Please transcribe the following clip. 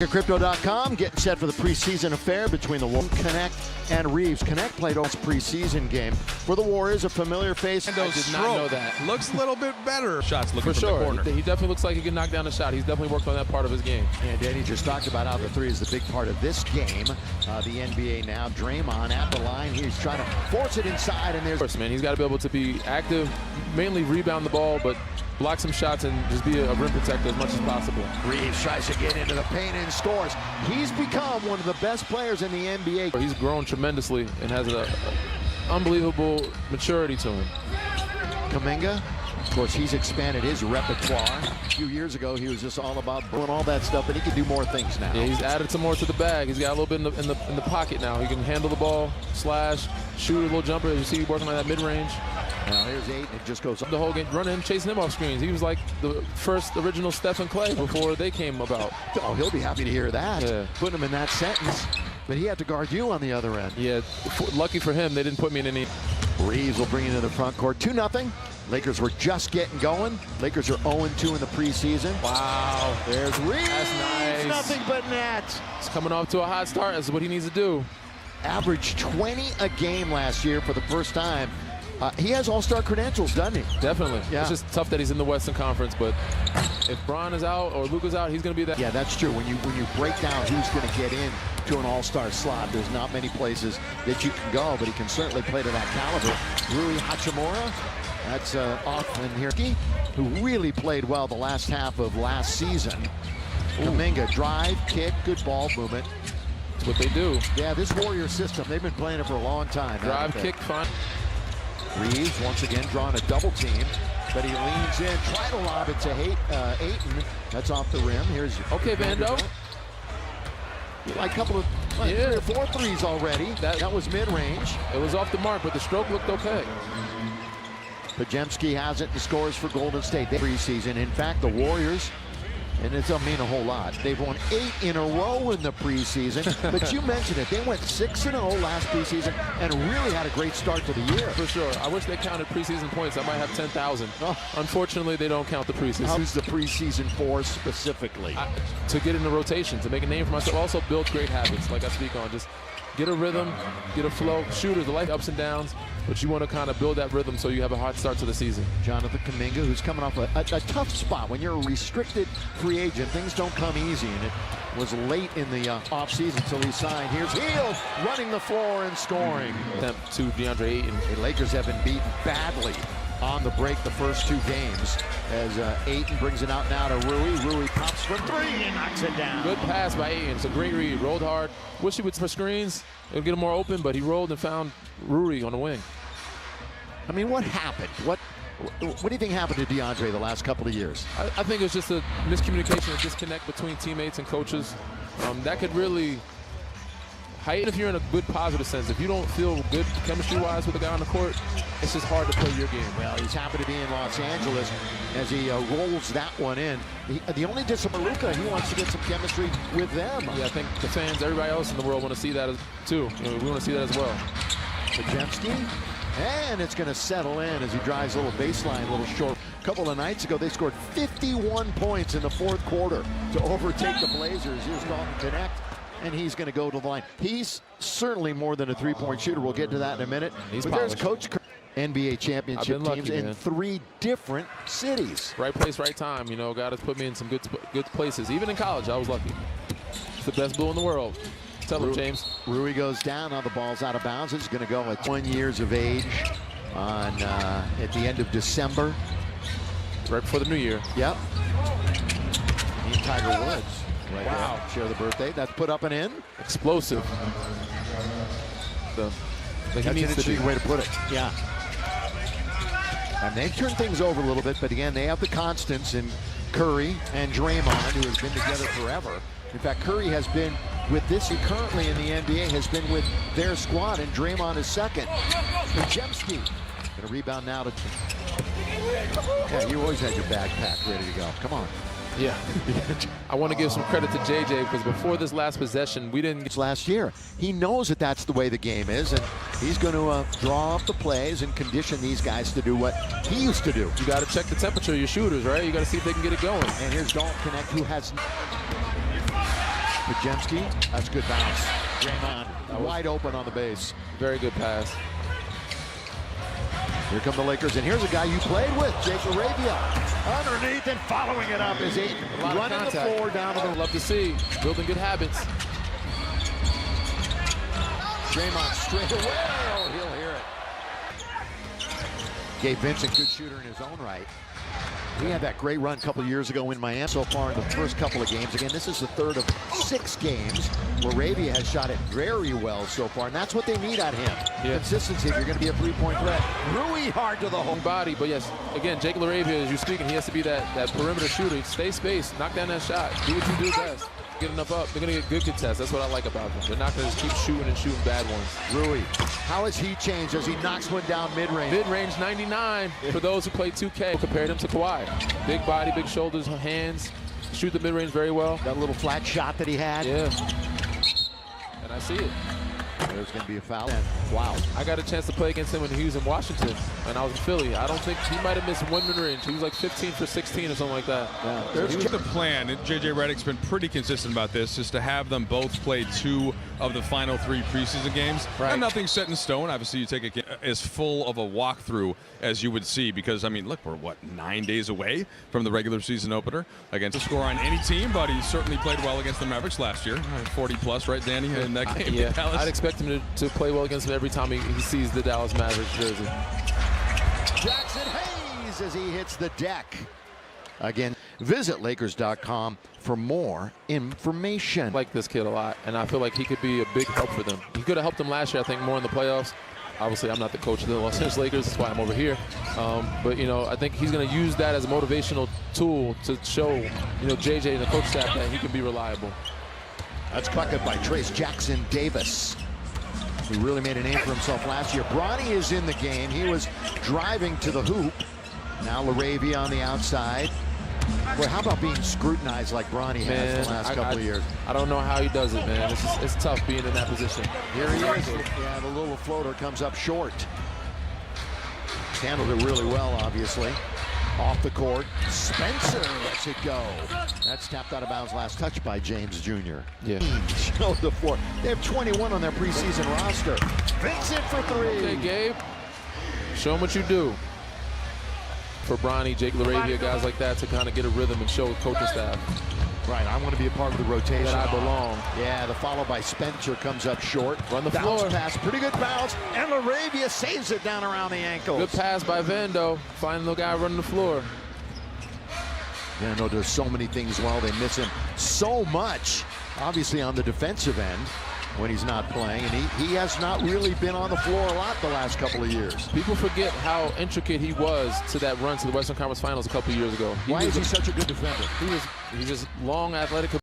Crypto.com getting set for the preseason affair between the Warriors, Connect and Reeves. Connect played all preseason game for the Warriors, a familiar face. I did not know that. Looks a little bit better. Shots looking for from sure. the corner. He definitely looks like he can knock down a shot. He's definitely worked on that part of his game. And Danny just talked about how the three is the big part of this game. The NBA now, Draymond at the line. He's trying to force it inside, and there's... Of course, man, he's got to be able to be active, mainly rebound the ball, but block some shots and just be a rim protector as much as possible. Reeves tries to get into the paint and scores. He's become one of the best players in the NBA. He's grown tremendously and has an unbelievable maturity to him. Kuminga, of course, he's expanded his repertoire. A few years ago, he was just all about doing all that stuff, but he can do more things now. Yeah, he's added some more to the bag. He's got a little bit in the pocket now. He can handle the ball, slash, shoot a little jumper. You see, working on that mid-range. Now here's Ayton. It just goes the whole game, running, chasing him off screens. He was like the first original Stephen Clay before they came about. Oh, he'll be happy to hear that. Yeah. Putting him in that sentence, but he had to guard you on the other end. Yeah, lucky for him, they didn't put me in any. Reeves will bring it to the front court. 2-0. Lakers were just getting going. Lakers are 0-2 in the preseason. Wow. There's Reeves. That's nice. Nothing but net. He's coming off to a hot start. That's what he needs to do. Averaged 20 a game last year for the first time. He has all-star credentials, doesn't he? Definitely. Yeah. It's just tough that he's in the Western Conference, but if Bron is out or Luka's out, he's going to be that. Yeah, that's true. When you break down who's going to get in to an all-star slot, there's not many places that you can go, but he can certainly play to that caliber. Rui Hachimura, that's off in here, who really played well the last half of last season. Kuminga, drive, kick, good ball movement. That's what they do. Yeah, this Warrior system, they've been playing it for a long time. Drive, kick, fine. Reeves once again drawing a double team, but he leans in, try to lob it to Ayton. That's off the rim. Here's okay, Vando. Like a couple of 3 or 4 threes already. That was mid-range. It was off the mark, but the stroke looked okay. Podziemski has it and scores for Golden State. Preseason. In fact, the Warriors, and it doesn't mean a whole lot, they've won 8 in a row in the preseason. But you mentioned it. They went 6-0 last preseason and really had a great start to the year. For sure. I wish they counted preseason points. I might have 10,000. Oh. Unfortunately, they don't count the preseason. Who's the preseason for specifically? To get in the rotation, to make a name for myself. Also build great habits, like I speak on. Just get a rhythm, get a flow. Shooters, the life ups and downs, but you want to kind of build that rhythm so you have a hot start to the season. Jonathan Kuminga, who's coming off a tough spot. When you're a restricted free agent, things don't come easy, and it was late in the offseason until he signed. Here's Hield running the floor and scoring. Attempt to DeAndre Ayton. The Lakers have been beaten badly on the break the first 2 games as Ayton brings it out now to Rui. Rui pops for 3 and knocks it down. Good pass by Ayton. It's a great read. Rolled hard. Wish he would for screens. It would get him more open, but he rolled and found Rui on the wing. I mean, what happened? What do you think happened to DeAndre the last couple of years? I think it was just a miscommunication, a disconnect between teammates and coaches. That could really heighten if you're in a good positive sense. If you don't feel good chemistry-wise with the guy on the court, it's just hard to play your game. Well, he's happy to be in Los Angeles as he rolls that one in. The only discipline, Luka, he wants to get some chemistry with them. Yeah, I think the fans, everybody else in the world want to see that too. We want to see that as well. Podziemski, and it's going to settle in as he drives a little baseline, a little short. A couple of nights ago, they scored 51 points in the 4th quarter to overtake the Blazers. Here's Dalton Connect, and he's going to go to the line. He's certainly more than a 3-point shooter. We'll get to that in a minute. He's but there's Coach Kerr, NBA championship teams in 3 different cities. Right place, right time. You know, God has put me in some good places. Even in college, I was lucky. It's the best blue in the world. Tell him, James. Rui goes down. Now the ball's out of bounds. It's going to go at 1 years of age on at the end of December. Right before the new year. Yep. Me and Tiger Woods. Right wow. There. Share the birthday. That's put up and in. Explosive. That's an interesting way to put it. Yeah. And they've turned things over a little bit, but again, they have the constants in Curry and Draymond, who has been together forever. In fact, Curry has been with this currently in the NBA, has been with their squad, and Draymond is second. Podziemski gonna rebound now to... Yeah, you always had your backpack ready to go. Come on. Yeah. I want to give some credit to JJ because before this last possession, we didn't get... Last year, he knows that that's the way the game is, and he's going to draw up the plays and condition these guys to do what he used to do. You got to check the temperature of your shooters, right? You got to see if they can get it going. And here's Dalton Connect, who has... Pajemski, that's a good bounce. Draymond wide open on the base. Very good pass. Here come the Lakers, and here's a guy you played with, Jake LaRavia. Underneath and following it up is Ayton. Running the floor down to the Love to see. Building good habits. Draymond straight away. Oh, he'll hear it. Gabe Vincent, good shooter in his own right. He had that great run a couple years ago in Miami. So far in the first couple of games. Again, this is the third of 6 games. LaRavia has shot it very well so far, and that's what they need out of him. Yeah. Consistency if you're going to be a three-point threat. Rui hard to the home Body, but yes, again, Jake LaRavia, as you're speaking, he has to be that perimeter shooter. Stay spaced, knock down that shot, do what you do best. Get enough up. They're going to get good contests. That's what I like about them. They're not going to just keep shooting and shooting bad ones. Rui, how has he changed as he knocks one down mid-range? Mid-range 99 for those who play 2K. Compared him to Kawhi. Big body, big shoulders, hands. Shoot the mid-range very well. That little flat shot that he had. Yeah. And I see it. There's going to be a foul. Wow. I got a chance to play against him when he was in Washington, and I was in Philly. I don't think he might have missed one mid-range. He was like 15 for 16 or something like that. Yeah. There's the plan. J.J. Redick's been pretty consistent about this, is to have them both play 2 of the final 3 preseason games. Right. And nothing's set in stone. Obviously, you take as full of a walkthrough as you would see, because, I mean, look, we're, what, 9 days away from the regular season opener against a score on any team, but he certainly played well against the Mavericks last year. 40-plus, right, Danny, in that game? Yeah, Dallas. I'd expect him to play well against him every time he sees the Dallas Mavericks jersey. Jackson Hayes as he hits the deck. Again, visit Lakers.com for more information. I like this kid a lot, and I feel like he could be a big help for them. He could have helped them last year, I think, more in the playoffs. Obviously, I'm not the coach of the Los Angeles Lakers. That's why I'm over here. But, you know, I think he's going to use that as a motivational tool to show, you know, JJ and the coach staff that he can be reliable. That's bucket by Trace Jackson Davis. He really made a name for himself last year. Bronny is in the game. He was driving to the hoop. Now LaRavia on the outside. Boy, how about being scrutinized like Bronny has the last couple of years? I don't know how he does it, man. It's tough being in that position. Here he is. Yeah, the little floater comes up short. Handled it really well, obviously. Off the court, Spencer lets it go. That's tapped out of bounds, last touch by James Jr. Yeah. Showed the floor. They have 21 on their preseason roster. Vincent for 3. Okay, Gabe. Show him what you do. For Bronny, Jake LaRavia, guys like that, to kind of get a rhythm and show the coaching staff. Right, I want to be a part of the rotation. That I belong. Yeah, the follow by Spencer comes up short. Run the bounce floor. pass, pretty good bounce, and LaRavia saves it down around the ankles. Good pass by Vando. Finding the guy running the floor. Yeah, no, there's so many things while they miss him so much, obviously on the defensive end when he's not playing, and he has not really been on the floor a lot the last couple of years. People forget how intricate he was to that run to the Western Conference Finals a couple of years ago. Why is he such a good defender? He's just long, athletic